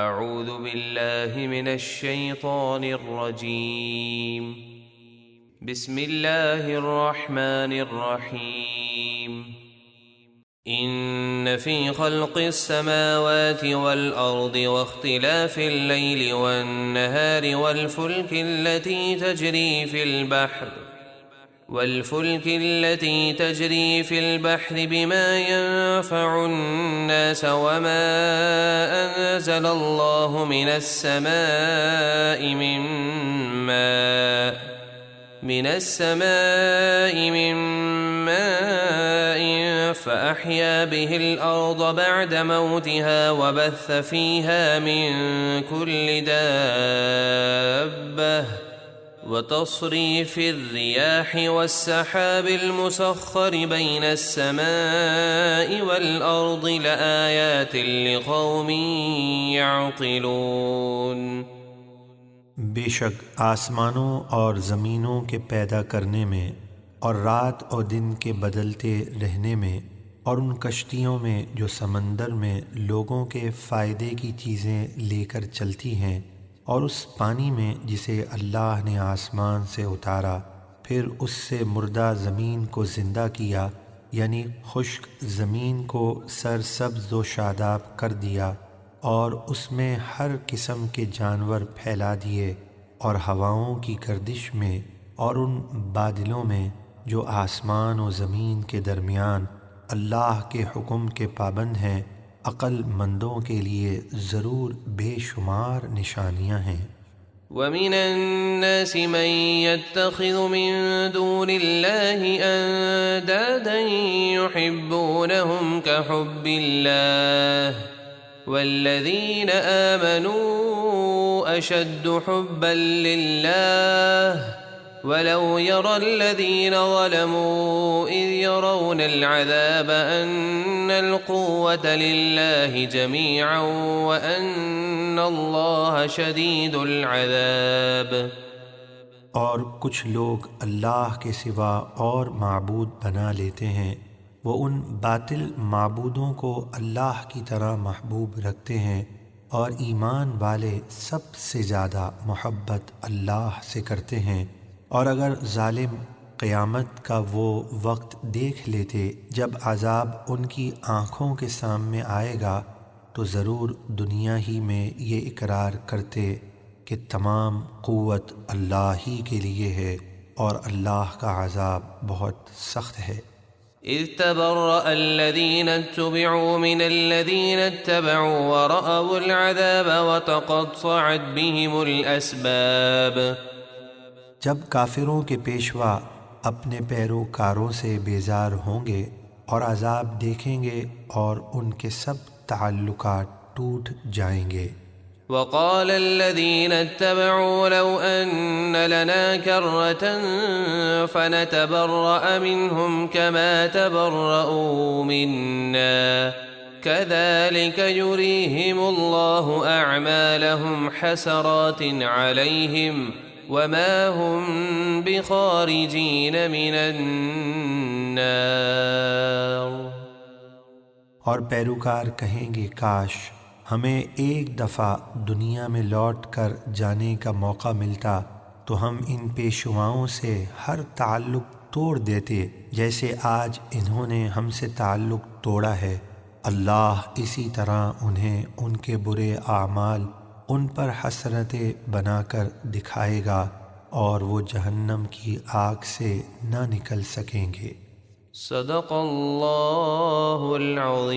اعوذ باللہ من الشیطان الرجیم بسم اللہ الرحمن الرحیم ان فی خلق السماوات والارض واختلاف اللیل والنہار والفلك التي تجري في البحر بما ينفع الناس وما أنزل الله من السماء من ماء فأحيا به الأرض بعد موتها وبث فيها من كل دابة وتصريف الرياح والسحاب المسخر بين السماء والأرض لآيات لقوم يعقلون۔ بے شک آسمانوں اور زمینوں کے پیدا کرنے میں اور رات اور دن کے بدلتے رہنے میں اور ان کشتیوں میں جو سمندر میں لوگوں کے فائدے کی چیزیں لے کر چلتی ہیں، اور اس پانی میں جسے اللہ نے آسمان سے اتارا، پھر اس سے مردہ زمین کو زندہ کیا، یعنی خشک زمین کو سرسبز و شاداب کر دیا، اور اس میں ہر قسم کے جانور پھیلا دیے، اور ہواؤں کی گردش میں اور ان بادلوں میں جو آسمان و زمین کے درمیان اللہ کے حکم کے پابند ہیں، عقل مندوں کے لیے ضرور بے شمار نشانیاں ہیں۔ وَمِنَ النَّاسِ مَن يَتَّخِذُ مِن دُونِ اللَّهِ أَندَادًا يُحِبُّونَهُمْ كَحُبِّ اللَّهِ وَالَّذِينَ آمَنُوا أَشَدُّ حُبًّا لِلَّهِ وَلَوْ يَرَى الَّذِينَ ظَلَمُوا إِذْ يَرَوْنَ الْعَذَابَ أَنَّ الْقُوَّةَ لِلَّهِ جَمِيعًا وَأَنَّ اللَّهَ شَدِيدُ الْعَذَابِ۔ اور کچھ لوگ اللہ کے سوا اور معبود بنا لیتے ہیں، وہ ان باطل معبودوں کو اللہ کی طرح محبوب رکھتے ہیں، اور ایمان والے سب سے زیادہ محبت اللہ سے کرتے ہیں۔ اور اگر ظالم قیامت کا وہ وقت دیکھ لیتے جب عذاب ان کی آنکھوں کے سامنے آئے گا، تو ضرور دنیا ہی میں یہ اقرار کرتے کہ تمام قوت اللہ ہی کے لیے ہے، اور اللہ کا عذاب بہت سخت ہے۔ اذ تبرأ الذين اتبعوا من الذين اتبعوا ورأوا العذاب وتقطعت بهم الأسباب۔ جب کافروں کے پیشوا اپنے پیروکاروں سے بیزار ہوں گے اور عذاب دیکھیں گے، اور ان کے سب تعلقات ٹوٹ جائیں گے۔ وقال الذين اتبعوا لو أن لنا كرة فنتبرأ منهم كما تبرؤوا منا كذلك يريهم الله أعمالهم حسرات عليهم وما هم بخارجين من النار۔ اور پیروکار کہیں گے کاش ہمیں ایک دفعہ دنیا میں لوٹ کر جانے کا موقع ملتا تو ہم ان پیشواؤں سے ہر تعلق توڑ دیتے جیسے آج انہوں نے ہم سے تعلق توڑا ہے۔ اللہ اسی طرح انہیں ان کے برے اعمال ان پر حسرتیں بنا کر دکھائے گا، اور وہ جہنم کی آگ سے نہ نکل سکیں گے۔ صدق اللہ العظیم۔